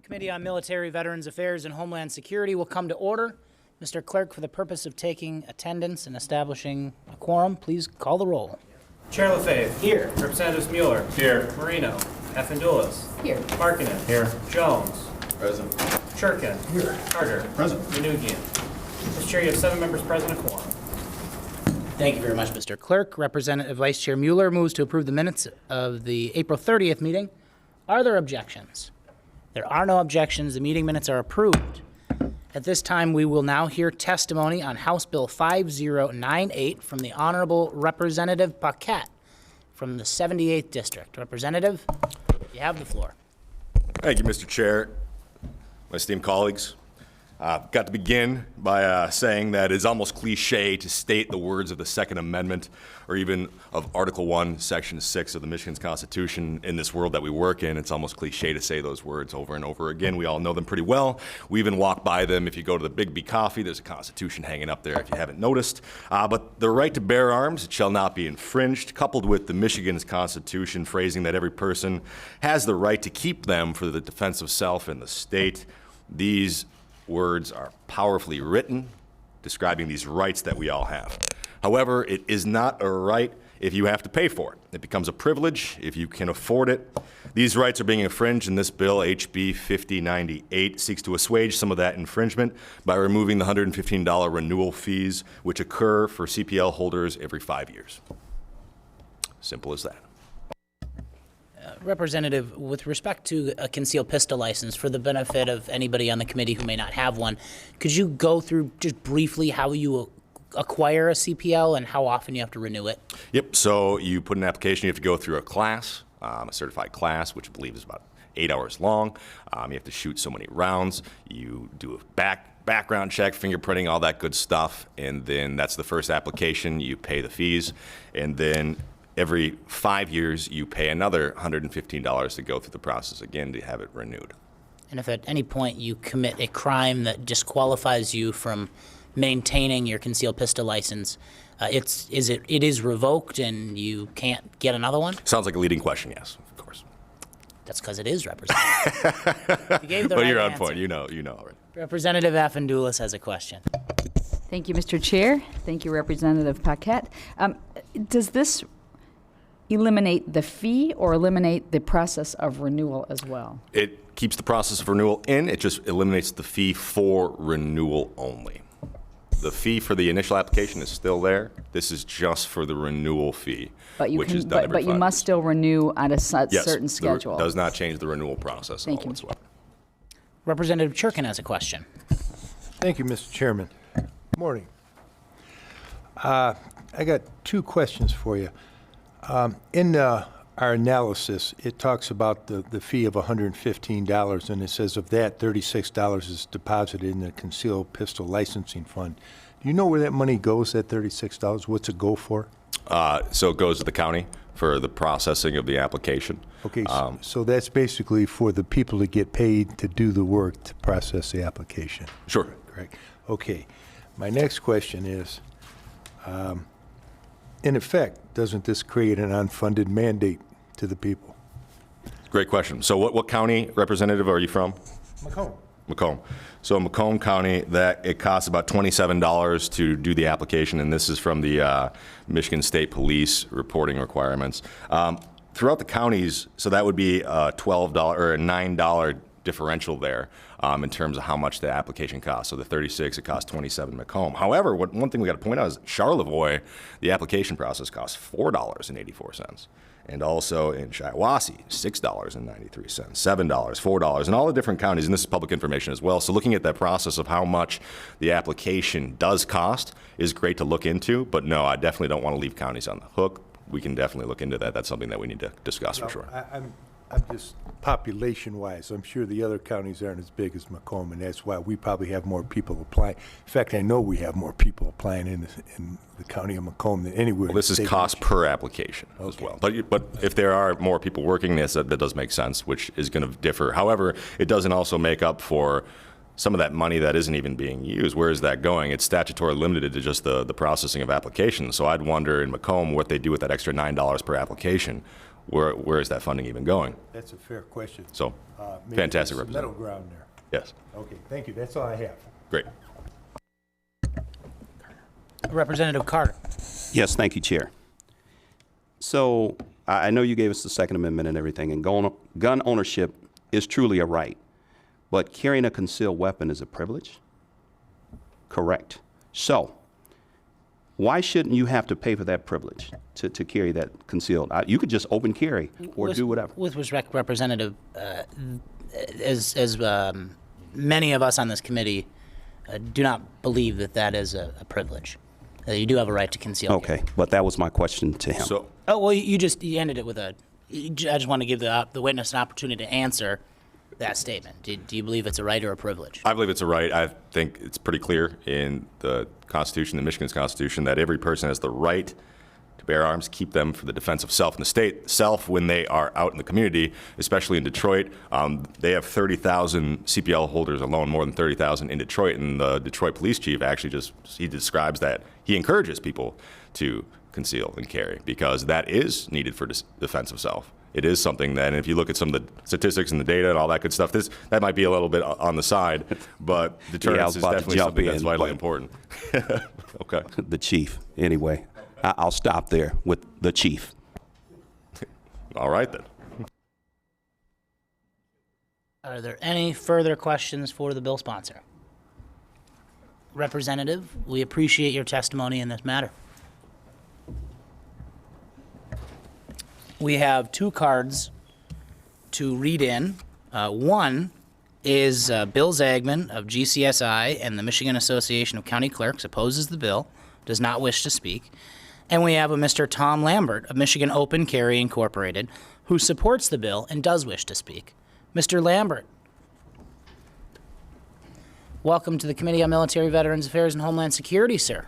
Committee on Military, Veterans Affairs, and Homeland Security will come to order. Mr. Clerk, for the purpose of taking attendance and establishing a quorum, please call the roll. Chair Lefebvre. Here. Representatives Mueller. Here. Marino. Afendulis. Here. Markinen. Here. Jones. Present. Churkin. Here. Carter. Present. Manugian. Mr. Chair, you have 7 members present, a quorum. Thank you very much, Mr. Clerk. Representative Vice Chair Mueller moves to approve the minutes of the April 30th meeting. Are there objections? There are no objections. The meeting minutes are approved. At this time, we will now hear testimony on House Bill 5098 from the Honorable Representative Paquette from the 78th District. Representative, you have the floor. Thank you, Mr. Chair. My esteemed colleagues, I've got to begin by saying that it's almost cliche to state the words of the Second Amendment or even of Article 1, Section 6 of the Michigan's Constitution in this world that we work in. It's almost cliche to say those words over and over again. We all know them pretty well. We even walk by them. If you go to the Big B Coffee, there's a Constitution hanging up there if you haven't noticed. But the right to bear arms, it shall not be infringed, coupled with the Michigan's Constitution phrasing that every person has the right to keep them for the defense of self and the state. These words are powerfully written, describing these rights that we all have. However, it is not a right if you have to pay for it. It becomes a privilege if you can afford it. These rights are being infringed, and this bill, HB 5098, seeks to assuage some of that infringement by removing the $115 renewal fees, which occur for CPL holders every 5 years. Simple as that. Representative, with respect to a concealed pistol license, for the benefit of anybody on the committee who may not have one, could you go through just briefly how you acquire a CPL and how often you have to renew it? Yep, so you put an application, you have to go through a class, a certified class, which I believe is about 8 hours long. You have to shoot so many rounds. You do a background check, fingerprinting, all that good stuff, and then that's the first application. You pay the fees, and then every 5 years, you pay another $115 to go through the process again to have it renewed. And if at any point you commit a crime that disqualifies you from maintaining your concealed pistol license, it is revoked and you can't get another one? Sounds like a leading question, yes, of course. That's because it is, Representative. You gave the but right you're on answer. point. You know already. Representative Afendulis has a question. Thank you, Mr. Chair. Thank you, Representative Paquette. Does this eliminate the fee or eliminate the process of renewal as well? It keeps the process of renewal in. It just eliminates the fee for renewal only. The fee for the initial application is still there. This is just for the renewal fee, which is done every 5 but you years. must still renew on a Yes, certain schedule. Does not change the renewal process at all whatsoever. Representative Churkin has a question. Thank you, Mr. Chairman. Good morning. I got 2 questions for you. In our analysis, it talks about the fee of $115, and it says of that, $36 is deposited in the concealed pistol licensing fund. Do you know where that money goes, that $36? What's it go for? So it goes to the county for the processing of the application. Okay, so that's basically for the people to get paid to do the work to process the application. Sure. Correct. Okay. My next question is, in effect, doesn't this create an unfunded mandate to the people? Great question. So what county representative are you from? Macomb. Macomb. So in Macomb County, that it costs about $27 to do the application, and this is from the Michigan State Police reporting requirements. Throughout the counties, so that would be a $12 or a $9 differential there in terms of how much the application costs. So the 36, it costs 27 in Macomb. However, one thing we got to point out is Charlevoix, the application process costs $4.84. And also in Shiawassee, $6.93, $7, $4, and all the different counties, and this is public information as well. So looking at that process of how much the application does cost is great to look into, but no, I definitely don't want to leave counties on the hook. We can definitely look into that. That's something that we need to discuss for sure. I'm just population-wise, I'm sure the other counties aren't as big as Macomb, and that's why we probably have more people applying. In fact, I know we have more people applying in the county of Macomb than anywhere. Well, this is cost per application as well. But if there are more people working this, that does make sense, which is going to differ. However, it doesn't also make up for some of that money that isn't even being used. Where is that going? It's statutorily limited to just the processing of applications. So I'd wonder in Macomb what they do with that extra $9 per application. where is that funding even going? That's a fair question. So, Maybe fantastic, there's some middle Representative. ground there. Yes, Okay, thank you. That's all I have. great. Representative Carter. Yes, thank you, Chair. So I know you gave us the Second Amendment and everything, and gun ownership is truly a right, but carrying a concealed weapon is a privilege? Correct. So why shouldn't you have to pay for that privilege to carry that concealed? You could just open carry or do whatever. With respect, Representative, as many of us on this committee do not believe that that is a privilege. You do have a right to conceal carry. Okay, but that was my question to him. So, Oh, well, you ended it with I just want to give the witness an opportunity to answer that statement. Do you believe it's a right or a privilege? I believe it's a right. I think it's pretty clear in the Constitution, the Michigan's Constitution, that every person has the right to bear arms, keep them for the defense of self and the state. Self, when they are out in the community, especially in Detroit, they have 30,000 CPL holders alone, more than 30,000 in Detroit. And the Detroit police chief actually he describes that he encourages people to conceal and carry because that is needed for defense of self. It is something that, and if you look at some of the statistics and the data and all that good stuff, that might be a little bit on the side, but deterrence is definitely something that's vitally important. Okay. The chief, anyway. I'll stop there with the chief. All right then. Are there any further questions for the bill sponsor? Representative, we appreciate your testimony in this matter. We have two cards to read in. One is Bill Zagman of GCSI and the Michigan Association of County Clerks opposes the bill, does not wish to speak. And we have a Mr. Tom Lambert of Michigan Open Carry Incorporated who supports the bill and does wish to speak. Mr. Lambert. Welcome to the Committee on Military Veterans Affairs and Homeland Security, sir.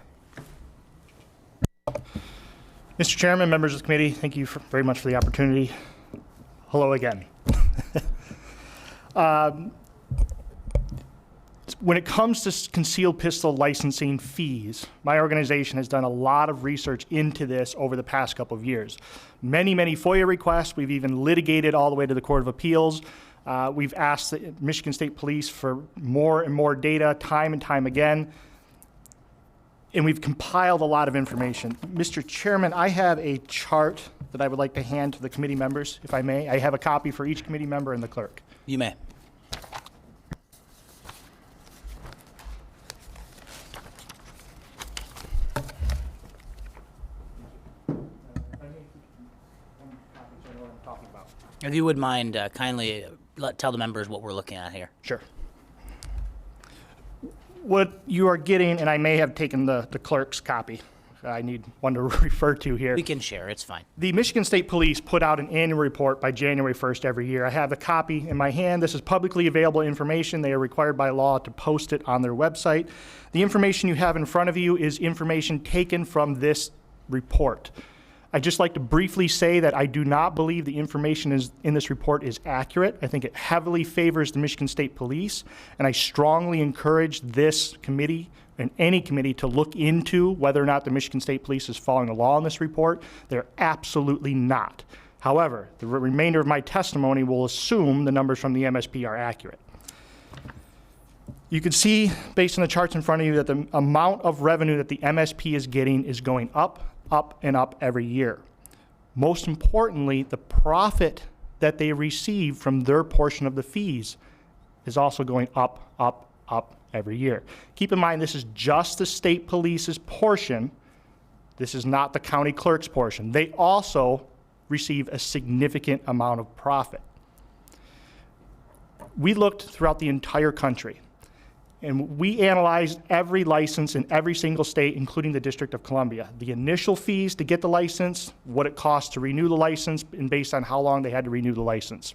Mr. Chairman, members of the committee, thank you very much for the opportunity. Hello again. When it comes to concealed pistol licensing fees, my organization has done a lot of research into this over the past couple of years. Many, many FOIA requests. We've even litigated all the way to the Court of Appeals. We've asked the Michigan State Police for more and more data time and time again. And we've compiled a lot of information. Mr. Chairman, I have a chart that I would like to hand to the committee members, if I may. I have a copy for each committee member and the clerk. You may. If you would mind kindly tell the members what we're looking at here. Sure. What you are getting, and I may have taken the clerk's copy. I need one to refer to here. We can share, it's fine. The Michigan State Police put out an annual report by January 1st every year. I have a copy in my hand. This is publicly available information. They are required by law to post it on their website. The information you have in front of you is information taken from this report. I'd just like to briefly say that I do not believe the information in this report is accurate. I think it heavily favors the Michigan State Police, and I strongly encourage this committee and any committee to look into whether or not the Michigan State Police is following the law in this report. They're absolutely not. However, the remainder of my testimony will assume the numbers from the MSP are accurate. You can see, based on the charts in front of you, that the amount of revenue that the MSP is getting is going up, and up every year. Most importantly, the profit that they receive from their portion of the fees is also going up every year. Keep in mind, this is just the state police's portion. This is not the county clerk's portion. They also receive a significant amount of profit. We looked throughout the entire country, and we analyzed every license in every single state, including the District of Columbia. The initial fees to get the license, what it costs to renew the license, and based on how long they had to renew the license.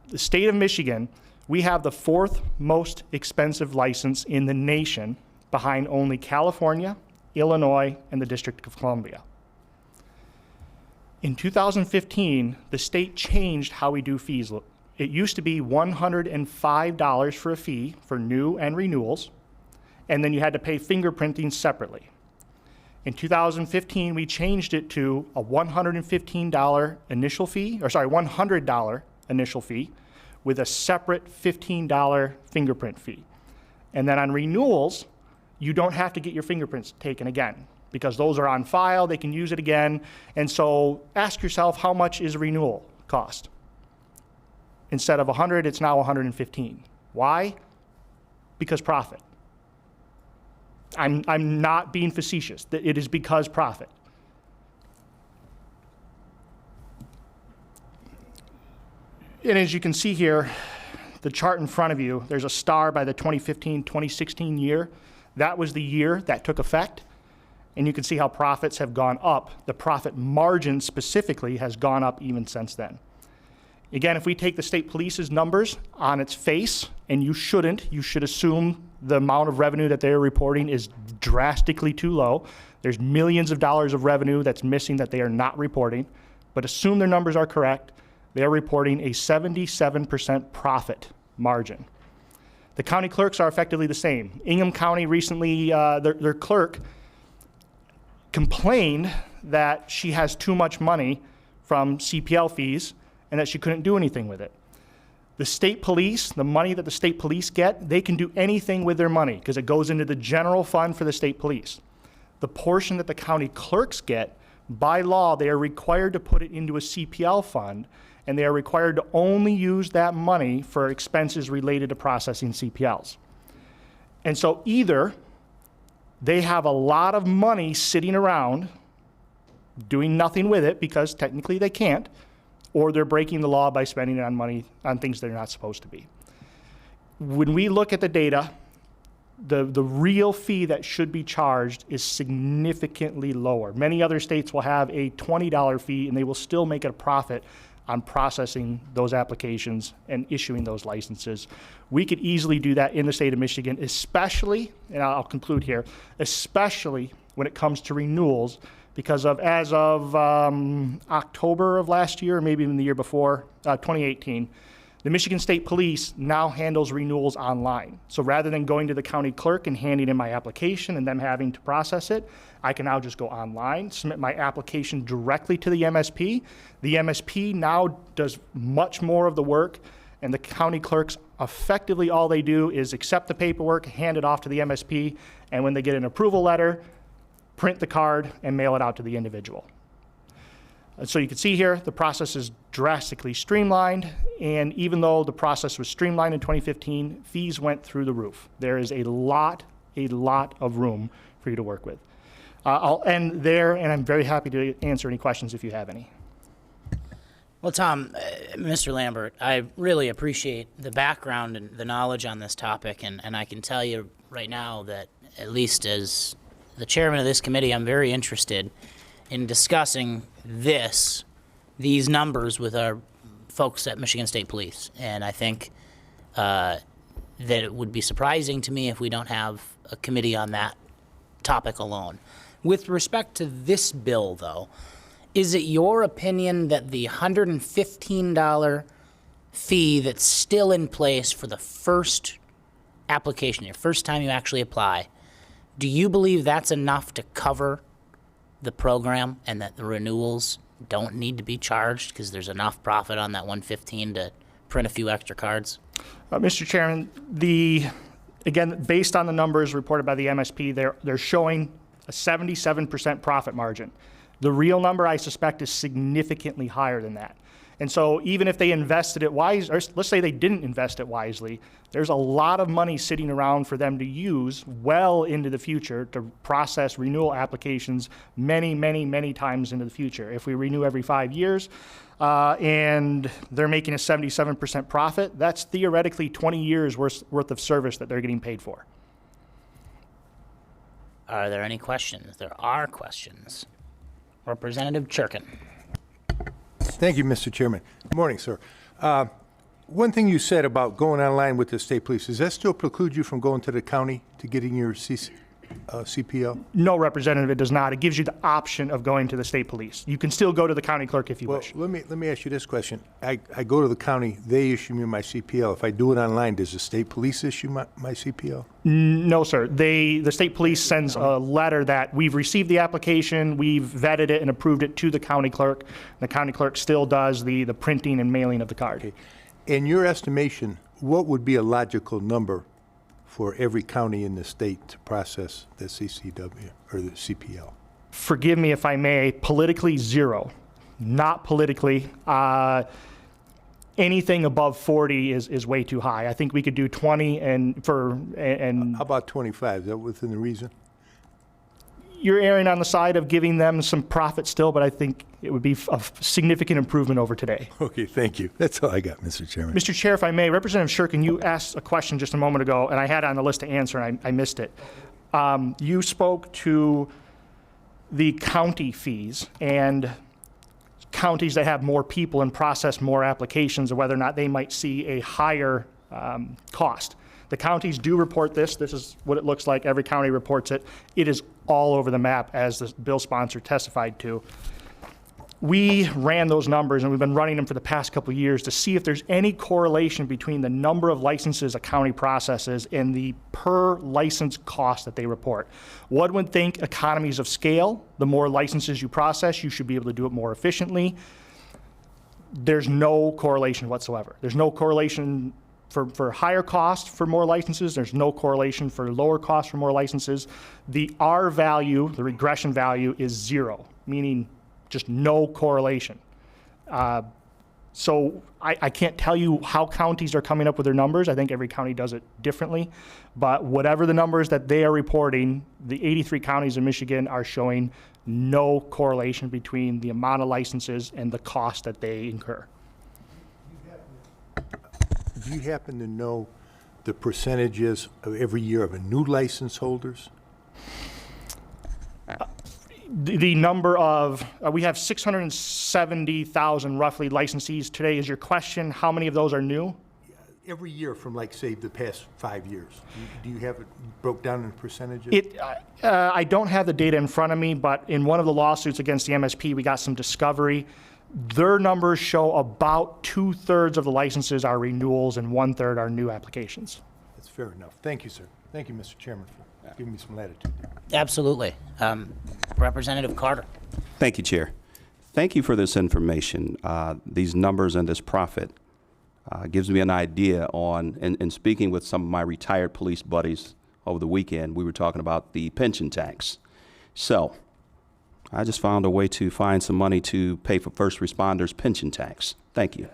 The state of Michigan, we have the fourth most expensive license in the nation, behind only California, Illinois, and the District of Columbia. In 2015, the state changed how we do fees. It used to be $105 for a fee for new and renewals, and then you had to pay fingerprinting separately. In 2015, we changed it to a $115 initial fee, or sorry, $100 initial fee with a separate $15 fingerprint fee. And then on renewals, you don't have to get your fingerprints taken again because those are on file, they can use it again. And so ask yourself, how much is a renewal cost? Instead of 100, it's now 115. Why? Because profit. I'm not being facetious. It is because profit. And as you can see here, the chart in front of you, there's a star by the 2015-2016 year. That was the year that took effect. And you can see how profits have gone up. The profit margin specifically has gone up even since then. Again, if we take the state police's numbers on its face, and you should assume the amount of revenue that they're reporting is drastically too low. There's millions of dollars of revenue that's missing that they are not reporting. But assume their numbers are correct, they are reporting a 77% profit margin. The county clerks are effectively the same. Ingham County recently, their clerk complained that she has too much money from CPL fees and that she couldn't do anything with it. The state police, the money that the state police get, they can do anything with their money because it goes into the general fund for the state police. The portion that the county clerks get, by law, they are required to put it into a CPL fund, and they are required to only use that money for expenses related to processing CPLs. And so either they have a lot of money sitting around doing nothing with it because technically they can't, or they're breaking the law by spending it on money on things they're not supposed to be. When we look at the data, the real fee that should be charged is significantly lower. Many other states will have a $20 fee and they will still make a profit on processing those applications and issuing those licenses. We could easily do that in the state of Michigan, especially, and I'll conclude here, especially when it comes to renewals, because as of October of last year, or maybe even the year before, 2018, the Michigan State Police now handles renewals online. So rather than going to the county clerk and handing in my application and them having to process it, I can now just go online, submit my application directly to the MSP. The MSP now does much more of the work, and the county clerks, effectively all they do is accept the paperwork, hand it off to the MSP, and when they get an approval letter, print the card and mail it out to the individual. So you can see here, the process is drastically streamlined, and even though the process was streamlined in 2015, fees went through the roof. There is a lot of room for you to work with. I'll end there, and I'm very happy to answer any questions if you have any. Well, Tom, Mr. Lambert, I really appreciate the background and the knowledge on this topic, and I can tell you right now that, at least as the chairman of this committee, I'm very interested in discussing these numbers with our folks at Michigan State Police. And I think that it would be surprising to me if we don't have a committee on that topic alone. With respect to this bill, though, is it your opinion that the $115 fee that's still in place for the first application, your first time you actually apply, do you believe that's enough to cover the program and that the renewals don't need to be charged because there's enough profit on that $115 to print a few extra cards? Mr. Chairman, again, based on the numbers reported by the MSP, they're showing a 77% profit margin. The real number, I suspect, is significantly higher than that. And so even if they invested it wisely, or let's say they didn't invest it wisely, there's a lot of money sitting around for them to use well into the future to process renewal applications many times into the future. If we renew every 5 years and they're making a 77% profit, that's theoretically 20 years worth of service that they're getting paid for. Are there any questions? There are questions. Representative Churkin. Thank you, Mr. Chairman. Good morning, sir. One thing you said about going online with the state police, does that still preclude you from going to the county to getting your CC? CPL? No, Representative, it does not. It gives you the option of going to the state police. You can still go to the county clerk if you Well, wish. let me ask you this question. I go to the county, they issue me my CPL. If I do it online, does the state police issue my CPL? No, sir. The state police sends a letter that we've received the application, we've vetted it and approved it to the county clerk. The county clerk still does the printing and mailing of the card. Okay. In your estimation, what would be a logical number for every county in the state to process the CCW or the CPL? Forgive me if I may, politically zero. Not politically. Anything above 40 is way too high. I think we could do 20 and How about 25? Is that within the reason? you're erring on the side of giving them some profit still, but I think it would be a significant improvement over today. Okay, thank you. That's all I got, Mr. Chairman. Mr. Chair, if I may, Representative Shurkin, you asked a question just a moment ago, and I had it on the list to answer, and I missed it. You spoke to the county fees and counties that have more people and process more applications, and whether or not they might see a higher cost. The counties do report this. This is what it looks like. Every county reports it. It is all over the map, as the bill sponsor testified to. We ran those numbers, and we've been running them for the past couple of years to see if there's any correlation between the number of licenses a county processes and the per license cost that they report. One would think economies of scale. The more licenses you process, you should be able to do it more efficiently. There's no correlation whatsoever. There's no correlation for higher cost for more licenses. There's no correlation for lower cost for more licenses. The R value, the regression value, is zero, meaning just no correlation. So I can't tell you how counties are coming up with their numbers. I think every county does it differently. But whatever the numbers that they are reporting, the 83 counties in Michigan are showing no correlation between the amount of licenses and the cost that they incur. Do you happen to know the percentages of every year of a new license holders? The number of, we have 670,000 roughly licensees today. Is your question, how many of those are new? Every year from, like, say, the past 5 years. Do you have it broke down in percentages? I don't have the data in front of me, but in one of the lawsuits against the MSP, we got some discovery. Their numbers show about 2/3 of the licenses are renewals and 1/3 are new applications. That's fair enough. Thank you, sir. Thank you, Mr. Chairman, for giving me some latitude there. Absolutely. Representative Carter. Thank you, Chair. Thank you for this information. These numbers and this profit gives me an idea on, and speaking with some of my retired police buddies over the weekend, we were talking about the pension tax. So I just found a way to find some money to pay for first responders' pension tax. Thank you.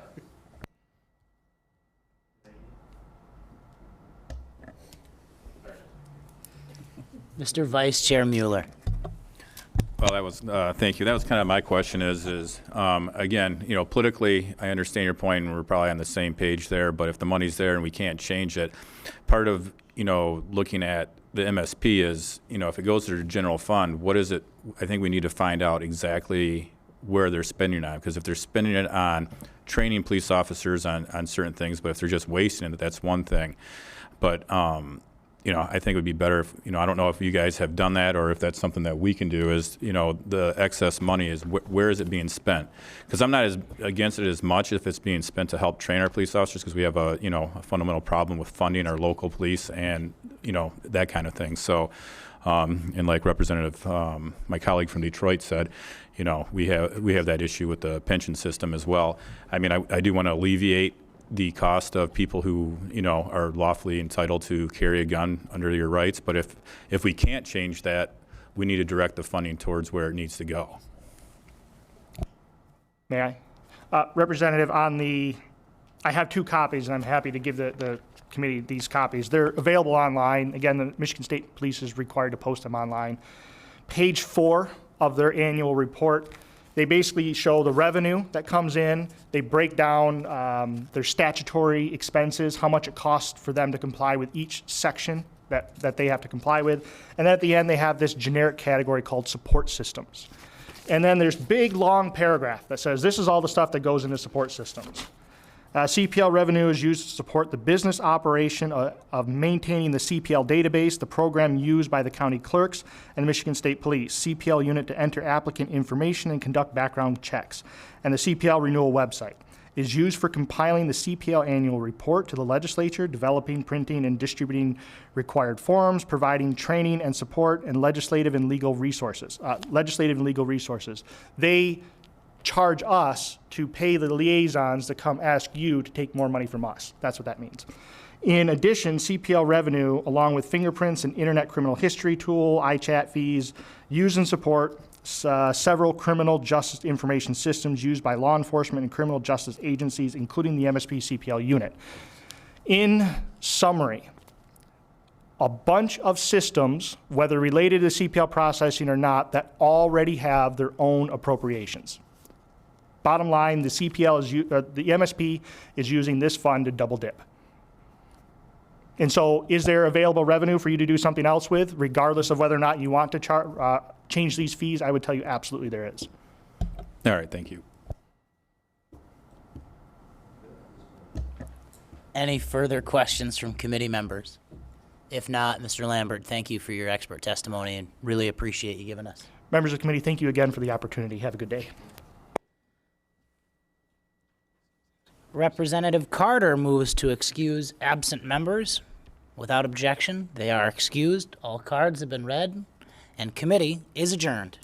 Mr. Vice Chair Mueller. Well, that was, thank you. That was kind of my question is again, you know, politically, I understand your point, and we're probably on the same page there, but if the money's there and we can't change it, part of, you know, looking at the MSP is, you know, if it goes to the general fund, what is it? I think we need to find out exactly where they're spending it on, because if they're spending it on training police officers on certain things, but if they're just wasting it, that's one thing. But, you know, I think it would be better if, you know, I don't know if you guys have done that or if that's something that we can do is, you know, the excess money is where is it being spent? Because I'm not as against it as much if it's being spent to help train our police officers, because we have a, you know, a fundamental problem with funding our local police and, you know, that kind of thing. So, and like Representative, my colleague from Detroit said, you know, we have that issue with the pension system as well. I mean, I do want to alleviate the cost of people who, you know, are lawfully entitled to carry a gun under your rights. But if we can't change that, we need to direct the funding towards where it needs to go. May I? Representative, I have 2 copies, and I'm happy to give the committee these copies. They're available online. Again, the Michigan State Police is required to post them online. Page 4 of their annual report, they basically show the revenue that comes in. They break down their statutory expenses, how much it costs for them to comply with each section that they have to comply with. And then at the end, they have this generic category called support systems. And then there's big, long paragraph that says this is all the stuff that goes into support systems. CPL revenue is used to support the business operation of maintaining the CPL database, the program used by the county clerks and Michigan State Police, CPL unit to enter applicant information and conduct background checks, and the CPL renewal website. It is used for compiling the CPL annual report to the legislature, developing, printing, and distributing required forms, providing training and support, and legislative and legal resources. They charge us to pay the liaisons to come ask you to take more money from us. That's what that means. In addition, CPL revenue, along with fingerprints and internet criminal history tool, iChat fees, use and support several criminal justice information systems used by law enforcement and criminal justice agencies, including the MSP CPL unit. In summary, a bunch of systems, whether related to CPL processing or not, that already have their own appropriations. Bottom line, the MSP is using this fund to double dip. And so is there available revenue for you to do something else with, regardless of whether or not you want to change these fees? I would tell you absolutely there is. All right, thank you. Any further questions from committee members? If not, Mr. Lambert, thank you for your expert testimony and really appreciate you giving us. Members of the committee, thank you again for the opportunity. Have a good day. Representative Carter moves to excuse absent members. Without objection, they are excused. All cards have been read, and committee is adjourned.